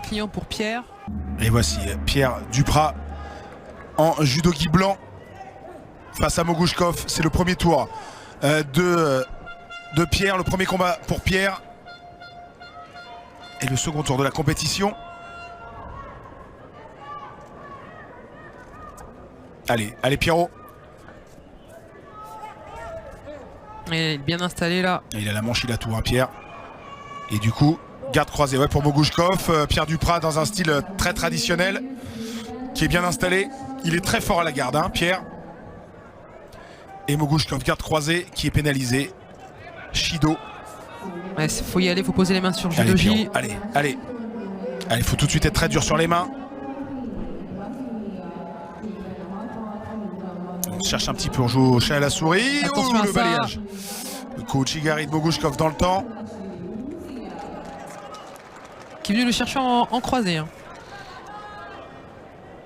client pour Pierre. Et voici Pierre Duprat en judogi blanc face à Mogouchkov. C'est le premier tour de Pierre, le premier combat pour Pierre. Et le second tour de la compétition. Allez, allez Pierrot. Et il est bien installé là. Et il a la manche, il a tout, hein, Pierre. Et du coup, garde croisée ouais, pour Mogouchkov. Pierre Duprat dans un style très traditionnel, qui est bien installé. Il est très fort à la garde, hein, Pierre. Et Mogouchkov, garde croisée, qui est pénalisé. Shido. Il faut y aller, il faut poser les mains sur judogi. Allez, allez. Allez, il faut tout de suite être très dur sur les mains. On cherche un petit peu, on joue au chat à la souris. Attention à le ça. balayage. Le coach Igari de Mogouchkov dans le temps. Qui est venu le chercher en croisé. Hein.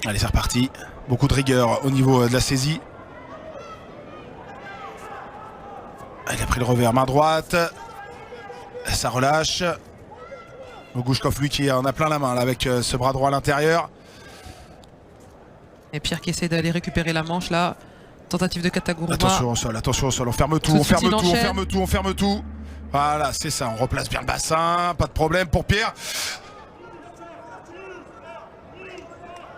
Allez, c'est reparti. Beaucoup de rigueur au niveau de la saisie. Il a pris le revers, main droite. Ça relâche. Mogouchkov, lui, qui en a plein la main là, avec ce bras droit à l'intérieur. Et Pierre qui essaie d'aller récupérer la manche là. Tentative de Kataguruma. Attention au sol, attention au sol. On ferme tout, on ferme tout, on ferme tout, on ferme tout. Voilà, c'est ça. On replace bien le bassin. Pas de problème pour Pierre.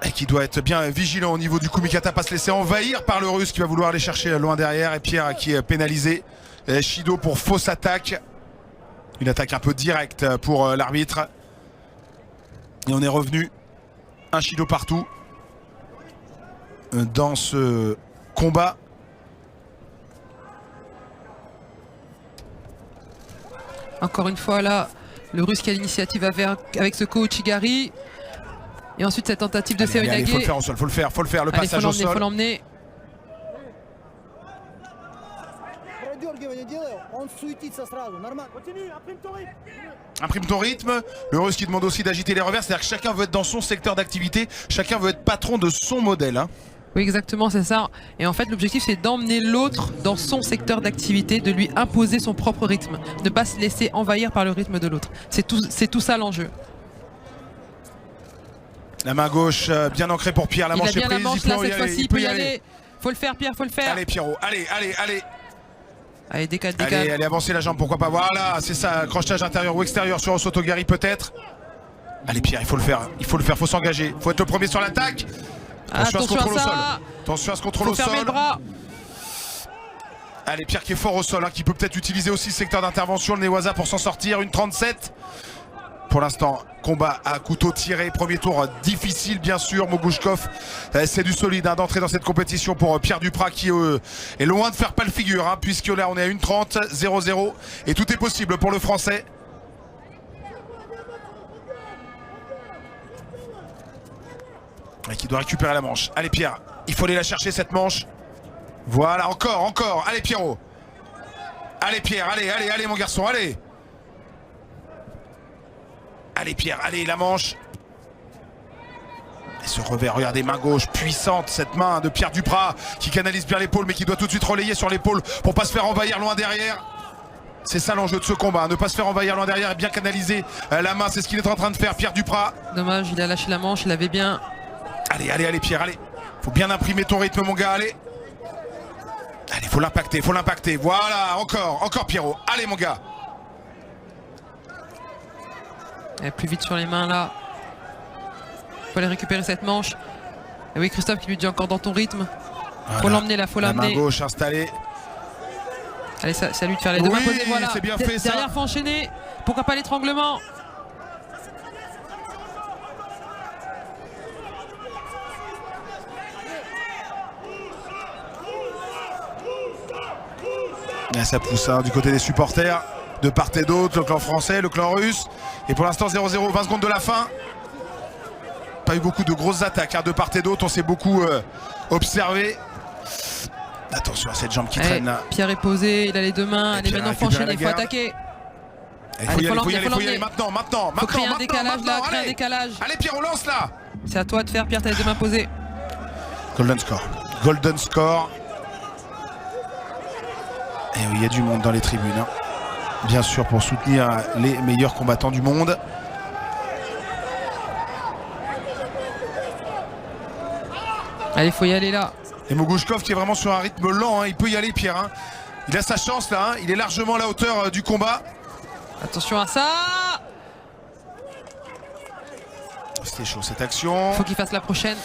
Et qui doit être bien vigilant au niveau du Kumikata, pas se laisser envahir par le Russe qui va vouloir aller chercher loin derrière. Et Pierre qui est pénalisé. Et Shido pour fausse attaque. Une attaque un peu directe pour l'arbitre. Et on est revenu. Un Shido partout. Dans ce combat. Encore une fois là, le Russe qui a l'initiative avec ce coach Igari. Et ensuite cette tentative de Seoinage. Il faut le faire au sol, faut le faire, le allez, passage au sol. Il faut l'emmener. Imprime ton rythme. Le Russe qui demande aussi d'agiter les revers, c'est-à-dire que chacun veut être dans son secteur d'activité, chacun veut être patron de son modèle. Hein. Oui, exactement, c'est ça. Et en fait, l'objectif, c'est d'emmener l'autre dans son secteur d'activité, de lui imposer son propre rythme, ne pas se laisser envahir par le rythme de l'autre. C'est tout ça l'enjeu. La main gauche bien ancrée pour Pierre, la manche est prise, la manche, là, cette fois-ci, il peut y aller. Faut le faire, Pierre, faut le faire. Allez Pierrot, allez. Allez, décale. Allez, avancer la jambe, pourquoi pas. Voilà, c'est ça, crochetage intérieur ou extérieur sur Osotogari peut-être. Allez Pierre, il faut le faire, faut s'engager. Faut être le premier sur l'attaque. Attention à ce contrôle au sol. Attention à ce contrôle au sol. Le bras. Allez, Pierre qui est fort au sol, hein, qui peut peut-être utiliser aussi le secteur d'intervention, le Newaza pour s'en sortir. Une 37. Pour l'instant, combat à couteau tiré. Premier tour difficile, bien sûr. Mogouchkov, c'est du solide hein, d'entrer dans cette compétition pour Pierre Duprat qui est loin de faire pas le figure, hein, puisque là on est à 1,30, 0-0. Et tout est possible pour le Français. Et qui doit récupérer la manche. Allez Pierre, il faut aller la chercher cette manche. Voilà, encore. Allez Pierrot. Allez Pierre, allez mon garçon, allez. Allez Pierre, allez la manche. Et ce revers, regardez, main gauche puissante, cette main de Pierre Duprat qui canalise bien l'épaule mais qui doit tout de suite relayer sur l'épaule pour pas se faire envahir loin derrière. C'est ça l'enjeu de ce combat, ne pas se faire envahir loin derrière et bien canaliser la main, c'est ce qu'il est en train de faire Pierre Duprat. Dommage, il a lâché la manche, il avait bien. Allez Pierre, allez. Faut bien imprimer ton rythme mon gars, allez. Allez, faut l'impacter, voilà, encore Pierrot, allez mon gars. Et plus vite sur les mains là. Faut aller récupérer cette manche. Et oui, Christophe qui lui dit encore dans ton rythme. Voilà. Faut l'emmener là, faut l'emmener. La main gauche installée. Allez, ça lui de faire les deux mains posées. Voilà. C'est bien fait ça. Derrière, faut enchaîner. Pourquoi pas l'étranglement? Et ça pousse hein, du côté des supporters. De part et d'autre, le clan français, le clan russe. Et pour l'instant 0-0, 20 secondes de la fin. Pas eu beaucoup de grosses attaques hein, de part et d'autre, on s'est beaucoup observé. Attention à cette jambe qui traîne là. Pierre est posé, il a les deux mains, allez maintenant faut enchaîner, il faut attaquer. Il faut y aller maintenant. Faut créer un décalage là, créer un décalage. Allez Pierre, on lance là. C'est à toi de faire, Pierre, t'as les deux mains posées. Golden score. Et oui, il y a du monde dans les tribunes. Hein. Bien sûr, pour soutenir les meilleurs combattants du monde. Allez, faut y aller là. Et Mogouchkov qui est vraiment sur un rythme lent, hein. Il peut y aller Pierre. Hein. Il a sa chance là, hein. Il est largement à la hauteur du combat. Attention à ça. C'était chaud cette action. Faut qu'il fasse la prochaine.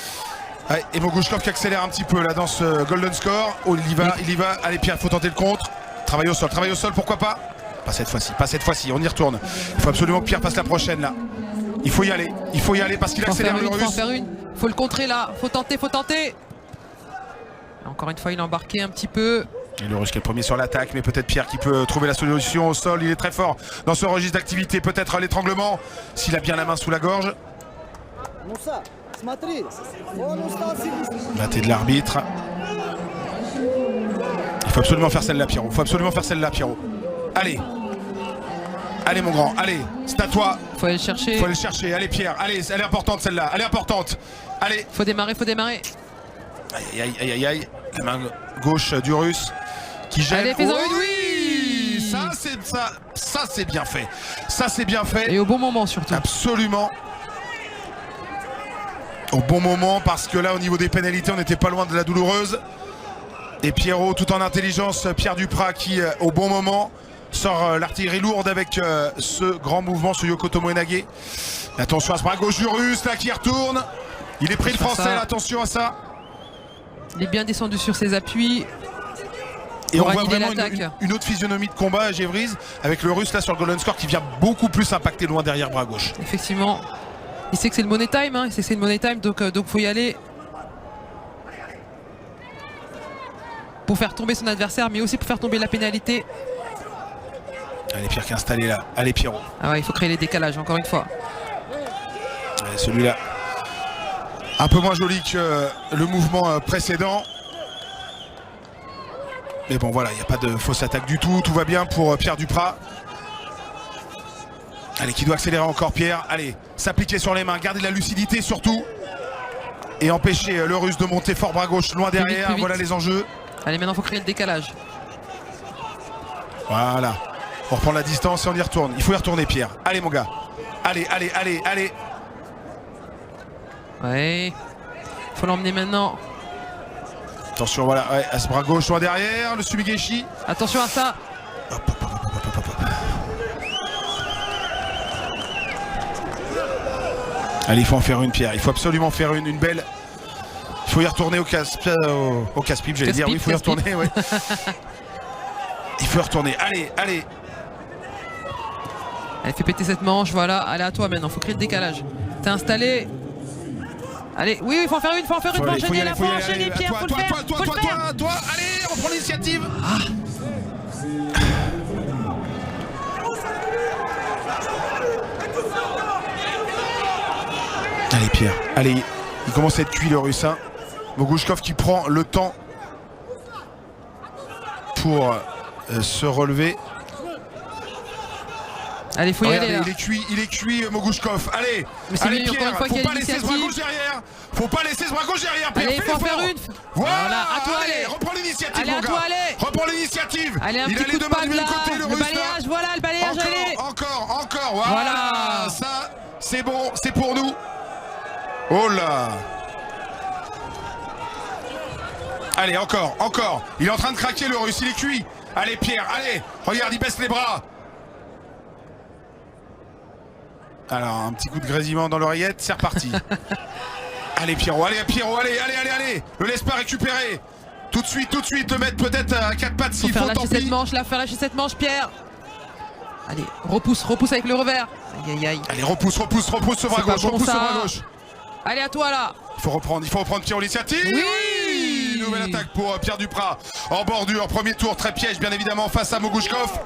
Ouais, et Mogouchkov qui accélère un petit peu là dans ce golden score. Oh, il y va. Allez Pierre, faut tenter le contre. Travail au sol, pourquoi pas. Pas cette fois-ci, on y retourne. Il faut absolument que Pierre fasse la prochaine là. Il faut y aller parce qu'il accélère le russe. Faut en faire une, faut le contrer là, faut tenter. Encore une fois, il a embarqué un petit peu. Et le russe qui est le premier sur l'attaque, mais peut-être Pierre qui peut trouver la solution au sol. Il est très fort dans ce registre d'activité, peut-être l'étranglement, s'il a bien la main sous la gorge. Maté de l'arbitre. Il faut absolument faire celle-là, Pierrot. Allez mon grand, allez, c'est à toi. Faut aller le chercher. Allez Pierre, allez, elle est importante celle-là, Allez. Faut démarrer. Aïe. La main gauche du russe qui gêne. Allez, fais-en une, oui. Ça c'est bien fait. Et au bon moment surtout. Absolument. Au bon moment, parce que là au niveau des pénalités on n'était pas loin de la douloureuse. Et Pierrot tout en intelligence, Pierre Duprat qui au bon moment sort l'artillerie lourde avec ce grand mouvement, ce Yoko Tomoe-nage. Attention à ce bras gauche du russe là qui retourne. Il est pris le français, là, attention à ça. Il est bien descendu sur ses appuis. Et on voit vraiment une autre physionomie de combat à Gévrise avec le russe là sur le golden score qui vient beaucoup plus impacter loin derrière bras gauche. Effectivement. Il sait que c'est le money time, donc faut y aller pour faire tomber son adversaire, mais aussi pour faire tomber la pénalité. Allez Pierre qui est installé là, allez Pierrot. Ah ouais, il faut créer les décalages encore une fois. Allez, celui-là, un peu moins joli que le mouvement précédent. Mais bon voilà, il n'y a pas de fausse attaque du tout, tout va bien pour Pierre Duprat. Allez, qui doit accélérer encore Pierre, allez, s'appliquer sur les mains, garder la lucidité surtout. Et empêcher le russe de monter fort bras gauche loin derrière, plus vite. Voilà les enjeux. Allez, maintenant il faut créer le décalage. Voilà, on reprend la distance et on y retourne. Il faut y retourner Pierre, allez mon gars. Allez. Ouais, faut l'emmener maintenant. Attention, voilà, ouais, à ce bras gauche loin derrière, le Sumigeshi. Attention à ça. Hop. Allez, il faut en faire une Pierre, il faut absolument faire une belle. Il faut y retourner au casse-pipe, j'allais dire, oui, il faut y retourner, ouais. Il faut y retourner, allez. Elle fait péter cette manche, voilà, allez à toi maintenant, faut créer le décalage. T'es installé. Allez, oui, il faut en faire une, faut enchaîner là, faut enchaîner Pierre, faut le faire. Toi, allez, on prend l'initiative. Allez Pierre, allez, il commence à être cuit le russe. Hein. Mogouchkov qui prend le temps pour se relever. Allez, faut y aller là. Il est cuit Mogouchkov. Allez, allez Pierre, faut pas laisser ce bras gauche derrière. Pierre, allez, faut en faire une. Voilà, à toi, allez, reprends l'initiative mon gars. Reprends l'initiative. Allez, un petit coup de patte là. Le balayage, voilà, le balayage, allez. Encore, voilà. Ça, c'est bon, c'est pour nous. Oh là. Allez, encore. Il est en train de craquer le russe, il est cuit. Allez Pierre, allez. Regarde, il baisse les bras. Alors, un petit coup de grésillement dans l'oreillette, c'est reparti. Allez Pierrot, allez. Le laisse pas récupérer. Tout de suite, le mettre peut-être à 4 pattes s'il faut, tant pis. Faire lâcher cette manche, Pierre. Allez, repousse avec le revers. Aïe. Allez, repousse ce bras gauche, Allez, à toi là. Il faut reprendre Pierre l'initiative. Oui. Nouvelle attaque pour Pierre Duprat. En bordure, premier tour, très piège bien évidemment face à Mogouchkov.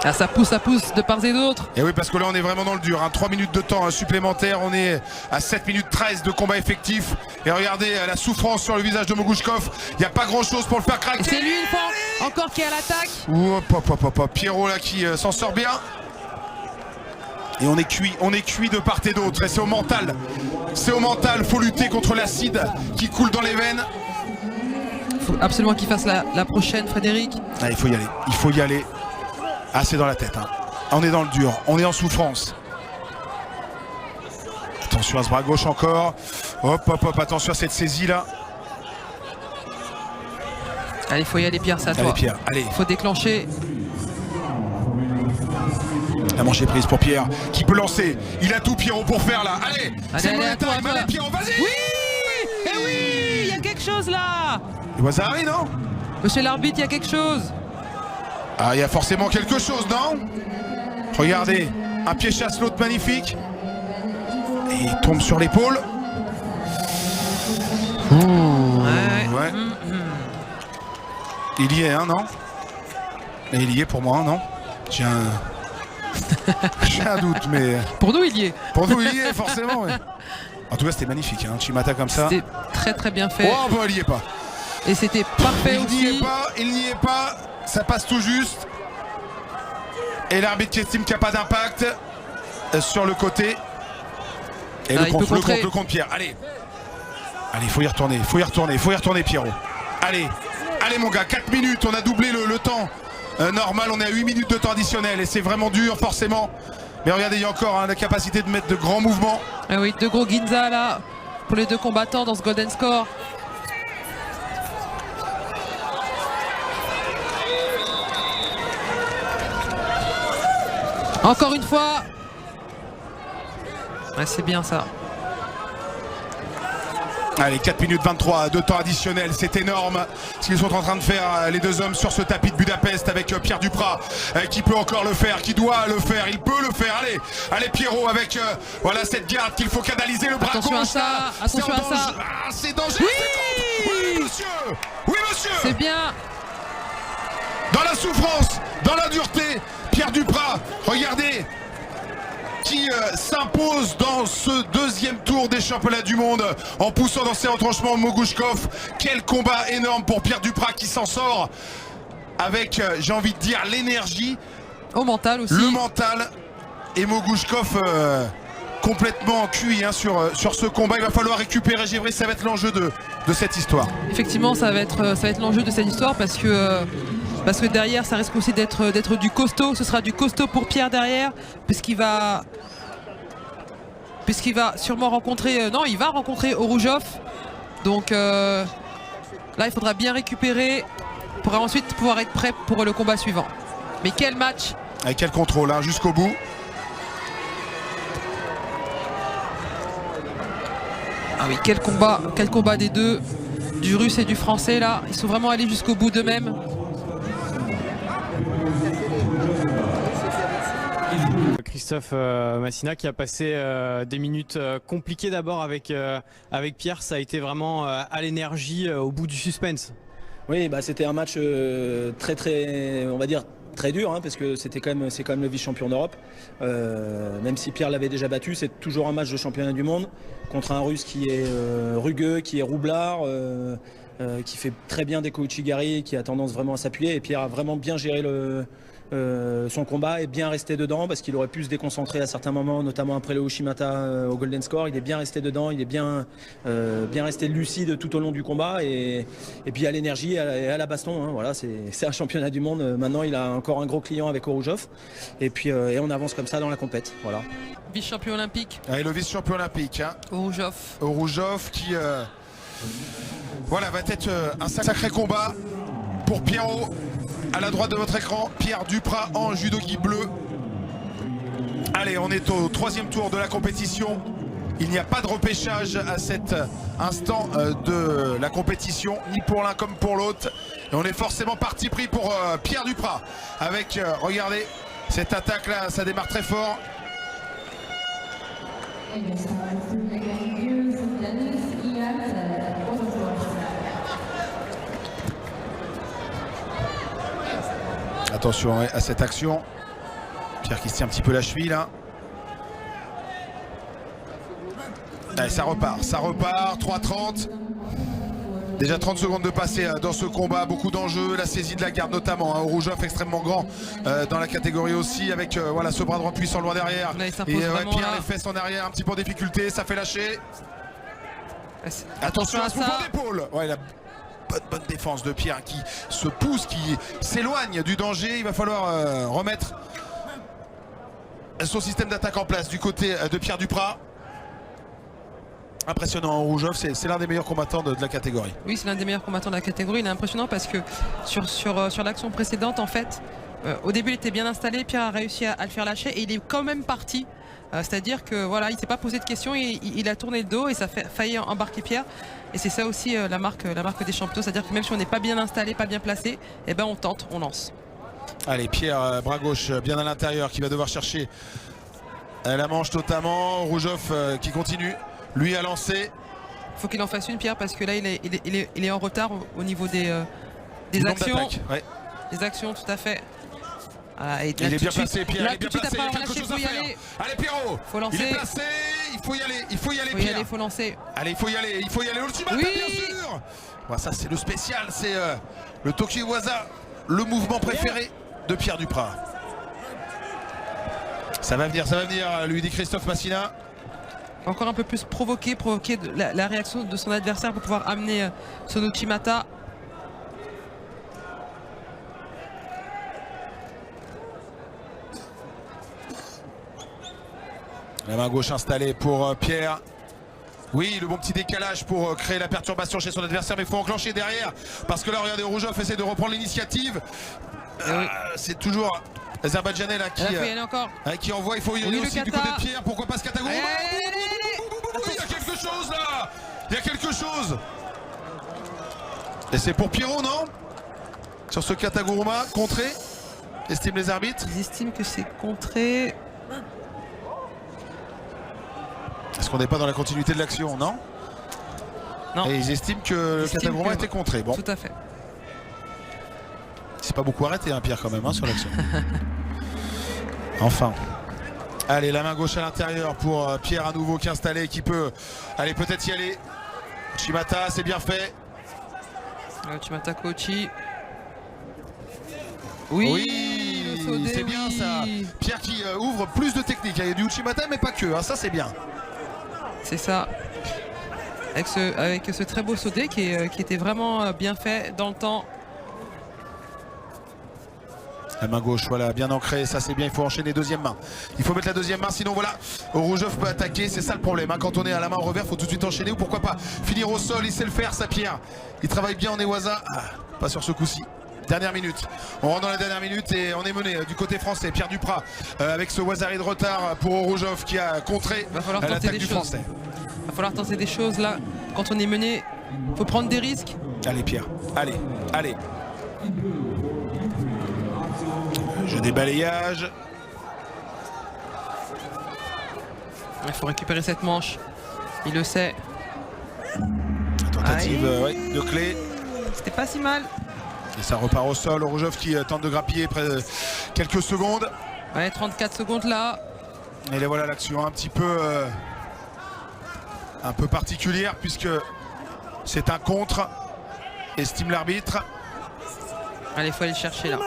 Ah, ça pousse de part et d'autre. Et oui, parce que là on est vraiment dans le dur, 3 minutes de temps supplémentaire, on est à 7 minutes 13 de combat effectif. Et regardez la souffrance sur le visage de Mogouchkov, il n'y a pas grand chose pour le faire craquer. C'est lui une fois encore qui est à l'attaque. Hop. Pierrot là qui s'en sort bien. Et on est cuit de part et d'autre. Et c'est au mental, faut lutter contre l'acide qui coule dans les veines. Faut absolument qu'il fasse la prochaine, Frédéric. Ah, il faut y aller. Ah, c'est dans la tête. On est dans le dur, on est en souffrance. Attention à ce bras gauche encore. Hop, hop, hop, attention à cette saisie là. Allez, il faut y aller, Pierre, c'est à toi. Allez, Pierre, allez. Il faut déclencher. La manche est prise pour Pierre, qui peut lancer. Il a tout, Pierrot, pour faire là. Allez, c'est le à toi, time. Allez, Pierrot, vas-y. Oui. Eh oui, il y a quelque chose là. Les Wazari, non? Monsieur l'arbitre, il y a quelque chose. Ah, il y a forcément quelque chose, non? Regardez, un pied chasse l'autre magnifique. Et il tombe sur l'épaule. Ouais. Il y est, hein, non? Et il y est pour moi, non? J'ai un doute, mais... Pour nous, il y est. Pour nous, il y est, forcément, ouais. En tout cas, c'était magnifique, hein. Chimata comme ça. C'était très très bien fait. Oh, bah, il n'y est pas. Et c'était parfait Il n'y aussi. est pas, il n'y est pas. Ça passe tout juste. Et l'arbitre qui estime qu'il n'y a pas d'impact sur le côté. Et le compte Pierre. Allez. Allez, il faut y retourner, Pierrot. Allez, allez mon gars, 4 minutes, on a doublé le temps normal, on est à 8 minutes de temps additionnel et c'est vraiment dur forcément. Mais regardez, il y a encore la capacité de mettre de grands mouvements. Ah oui, deux gros Ginza là, pour les deux combattants dans ce Golden Score. Encore une fois. Ouais, c'est bien ça. Allez, 4 minutes 23 de temps additionnel, c'est énorme ce qu'ils sont en train de faire les deux hommes sur ce tapis de Budapest avec Pierre Duprat qui peut encore le faire, qui doit le faire, il peut le faire. Allez, allez Pierrot avec voilà cette garde qu'il faut canaliser, le bras gauche. Attention à ça, attention à ça. Ah, c'est dangereux. Oui, oui monsieur, oui monsieur. C'est bien. Dans la souffrance, dans la dureté, Pierre Duprat, regardez, qui s'impose dans ce deuxième tour des championnats du monde en poussant dans ses retranchements Mogouchkov. Quel combat énorme pour Pierre Duprat qui s'en sort avec, j'ai envie de dire, l'énergie. Au mental aussi. Le mental. Et Mogouchkov complètement cuit hein, sur ce combat. Il va falloir récupérer Gévry, ça va être l'enjeu de cette histoire. Effectivement, ça va être l'enjeu de cette histoire parce que derrière ça risque aussi d'être du costaud. Ce sera du costaud pour Pierre derrière puisqu'il va sûrement rencontrer il va rencontrer Oroujoff. Donc là il faudra bien récupérer pour ensuite pouvoir être prêt pour le combat suivant. Mais quel match! Avec quel contrôle hein, jusqu'au bout. Ah oui, quel combat des deux, du russe et du français là. Ils sont vraiment allés jusqu'au bout d'eux-mêmes. Christophe Massina qui a passé des minutes compliquées d'abord avec Pierre, ça a été vraiment à l'énergie au bout du suspense. Oui, bah, c'était un match très on va dire très dur hein, parce que c'est quand même le vice-champion d'Europe. Même si Pierre l'avait déjà battu, c'est toujours un match de championnat du monde contre un russe qui est rugueux, qui est roublard, qui fait très bien des Kouchigari, qui a tendance vraiment à s'appuyer. Et Pierre a vraiment bien géré son combat et bien resté dedans parce qu'il aurait pu se déconcentrer à certains moments, notamment après le Ushimata au Golden Score. Il est bien resté dedans, il est bien resté lucide tout au long du combat et puis à l'énergie et à la baston. Hein, voilà, c'est un championnat du monde. Maintenant, il a encore un gros client avec Oroujoff et puis on avance comme ça dans la compète. Voilà. Vice-champion olympique. Allez, le vice-champion olympique. Hein. Oroujoff qui voilà, va être un sacré combat pour Pierrot. À la droite de votre écran, Pierre Duprat en judogi bleu. Allez, on est au 3e tour de la compétition. Il n'y a pas de repêchage à cet instant de la compétition, ni pour l'un comme pour l'autre. Et on est forcément parti pris pour Pierre Duprat. Avec, regardez, cette attaque-là, ça démarre très fort. Attention à cette action. Pierre qui se tient un petit peu la cheville là. Allez, ça repart, 3-30. Déjà 30 secondes de passé dans ce combat, beaucoup d'enjeux, la saisie de la garde notamment, hein, Oroujoff extrêmement grand dans la catégorie aussi avec voilà, ce bras droit puissant loin derrière. Là, et Pierre les fesses en arrière, un petit peu en difficulté, ça fait lâcher. Attention à ce mouvement d'épaule. Ouais, bonne défense de Pierre qui se pousse, qui s'éloigne du danger. Il va falloir remettre son système d'attaque en place du côté de Pierre Duprat. Impressionnant, Rougeov, c'est l'un des meilleurs combattants de la catégorie. Oui, c'est l'un des meilleurs combattants de la catégorie. Il est impressionnant parce que sur l'action précédente, en fait, au début, il était bien installé. Pierre a réussi à le faire lâcher et il est quand même parti. C'est-à-dire que voilà, il s'est pas posé de questions, il a tourné le dos et ça a failli embarquer Pierre. Et c'est ça aussi la marque des champions. C'est-à-dire que même si on n'est pas bien installé, pas bien placé, eh ben on tente, on lance. Allez, Pierre, bras gauche, bien à l'intérieur, qui va devoir chercher la manche notamment. Rougeov qui continue. Lui a lancé. Faut qu'il en fasse une, Pierre, parce que là il est en retard au niveau des actions. Ouais. Les actions, tout à fait. Voilà, et il est bien placé, Pierre. Là, il est bien tout de suite, placé. Il y a après quelque chose faut à y faire. aller. Allez, Pierrot. Faut lancer. Il est placé. Il faut y aller. Il faut y aller, Faut Pierre. y aller, faut lancer. Allez, il faut y aller. Il faut y aller. Ultimata, Oui. bien sûr. Voilà, ça, c'est le spécial. C'est le Tokyo Waza, le mouvement préféré de Pierre Duprat. Ça va venir, lui dit Christophe Massina. Encore un peu plus provoquer la réaction de son adversaire pour pouvoir amener son Uchimata. La main gauche installée pour Pierre. Oui, le bon petit décalage pour créer la perturbation chez son adversaire, mais il faut enclencher derrière. Parce que là, regardez, Rougeov essaie de reprendre l'initiative. C'est toujours Azerbaïdjanais là qui envoie. Il faut y aller aussi du côté de Pierre. Pourquoi pas ce Kataguruma? Il y a quelque chose là. Il y a quelque chose. Et c'est pour Pierrot, non? Sur ce Kataguruma, contré. Estiment les arbitres. Ils estiment que c'est contré. Est-ce qu'on n'est pas dans la continuité de l'action, non? Non. Et ils estiment que le Kataguruma était contré. Bon. Tout à fait. C'est pas beaucoup arrêté, hein, Pierre, quand même, hein, sur l'action. Enfin. Allez, la main gauche à l'intérieur pour Pierre à nouveau qui est installé, qui peut aller peut-être y aller. Uchimata, c'est bien fait. Uchimata Kochi. Oui, c'est bien ça. Pierre qui ouvre plus de technique. Il y a du Uchimata, mais pas que. Hein, ça, c'est bien. C'est ça. Avec ce très beau Sodé qui était vraiment bien fait dans le temps. La main gauche, voilà, bien ancrée, ça c'est bien, il faut enchaîner deuxième main. Il faut mettre la deuxième main, sinon voilà, Rougeov peut attaquer, c'est ça le problème. Hein. Quand on est à la main en revers, il faut tout de suite enchaîner, ou pourquoi pas finir au sol, il sait le faire, ça Pierre. Il travaille bien en Newaza, pas sur ce coup-ci. Dernière minute, on rentre dans la dernière minute et on est mené du côté français. Pierre Duprat avec ce Wazari de retard pour Rougeov qui a contré l'attaque du français. Il va falloir tenter des choses là, quand on est mené, il faut prendre des risques. Allez Pierre, allez. Jeu des balayages. Il faut récupérer cette manche. Il le sait. Tentative de clé. C'était pas si mal. Et ça repart au sol. Rougeov qui tente de grappiller près de quelques secondes. Ouais, 34 secondes là. Et là voilà l'action un petit peu particulière puisque c'est un contre. Estime l'arbitre. Allez, il faut aller le chercher là.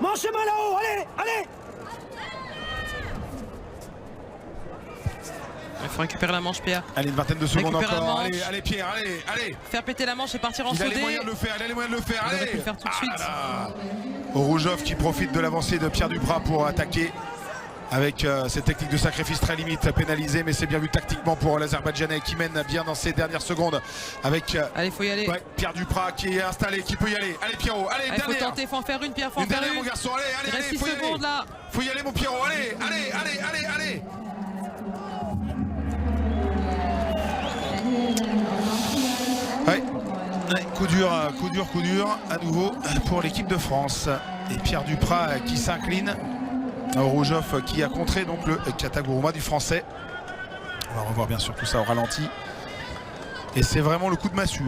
Manchez-moi là-haut, allez. Il faut récupérer la manche, Pierre. Allez, une vingtaine de secondes encore. Allez Pierre, allez. Faire péter la manche et partir en Sodé. Sodé. Il a les moyens de le faire, Il aurait pu le faire tout de suite. Rougeov qui profite de l'avancée de Pierre Duprat pour attaquer avec cette technique de sacrifice très limite pénalisée, mais c'est bien vu tactiquement pour l'Azerbaïdjanais qui mène bien dans ces dernières secondes avec allez, faut y aller. Pierre Duprat qui est installé, qui peut y aller. Allez Pierrot, allez, il faut tenter, faut en faire une, Pierre, faut en faire une. Mon garçon, allez, il reste 6 secondes là. Faut y aller mon Pierrot, allez. Coup dur à nouveau pour l'équipe de France. Et Pierre Duprat qui s'incline. Rougeov qui a contré donc le Kataguruma du français. On va revoir bien sûr tout ça au ralenti. Et c'est vraiment le coup de massue.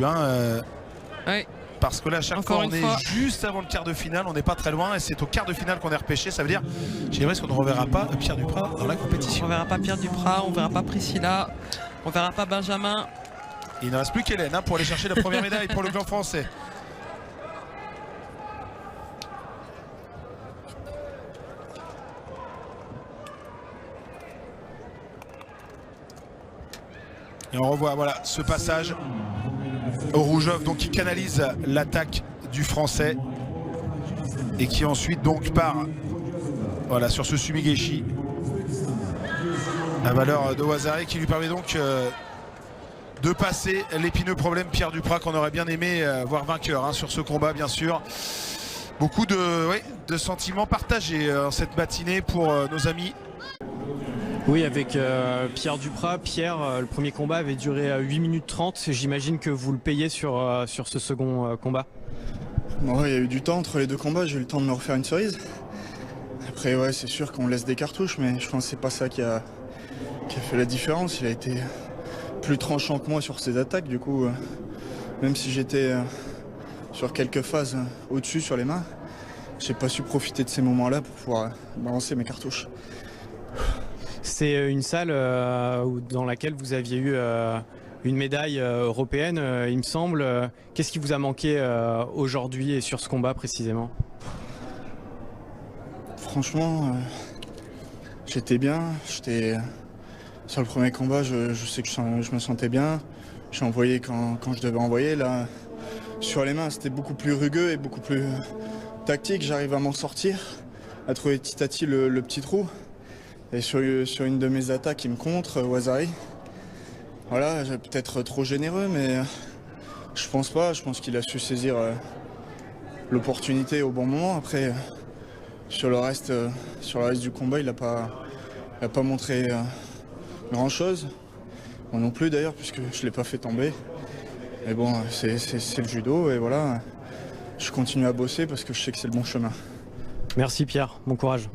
Parce que là, à chaque fois, on est juste avant le quart de finale. On n'est pas très loin. Et c'est au quart de finale qu'on est repêché. Ça veut dire, j'aimerais qu'on ne reverra pas Pierre Duprat dans la compétition. On ne verra pas Pierre Duprat, on ne verra pas Priscilla, on ne verra pas Benjamin. Il ne reste plus qu'Hélène pour aller chercher la première médaille pour le clan français. Et on revoit voilà ce passage au Rougeov donc qui canalise l'attaque du français et qui ensuite donc part voilà sur ce Sumigeshi. La valeur de Wazari qui lui permet donc de passer l'épineux problème Pierre Duprat qu'on aurait bien aimé voir vainqueur sur ce combat bien sûr. Beaucoup de sentiments partagés cette matinée pour nos amis. Oui, avec Pierre Duprat. Pierre, le premier combat avait duré 8 minutes 30. J'imagine que vous le payez sur ce second combat. Bon, il y a eu du temps entre les deux combats, j'ai eu le temps de me refaire une cerise. Après, ouais, c'est sûr qu'on laisse des cartouches, mais je pense que c'est pas ça qui a fait la différence. Il a été plus tranchant que moi sur ses attaques, du coup, même si j'étais sur quelques phases au-dessus sur les mains, j'ai pas su profiter de ces moments-là pour pouvoir balancer mes cartouches. C'est une salle dans laquelle vous aviez eu une médaille européenne, il me semble. Qu'est-ce qui vous a manqué aujourd'hui et sur ce combat précisément? Franchement, j'étais bien. Sur le premier combat, je sais que je me sentais bien. J'ai envoyé quand je devais envoyer. Là, sur les mains, c'était beaucoup plus rugueux et beaucoup plus tactique. J'arrive à m'en sortir, à trouver petit à petit le petit trou. Et sur une de mes attaques, il me contre, Ouazzari. Voilà, j'ai peut-être trop généreux, mais je pense pas. Je pense qu'il a su saisir l'opportunité au bon moment. Après, sur le reste du combat, il n'a pas montré grand-chose. Moi non plus d'ailleurs, puisque je ne l'ai pas fait tomber. Mais bon, c'est le judo et voilà. Je continue à bosser parce que je sais que c'est le bon chemin. Merci Pierre, bon courage.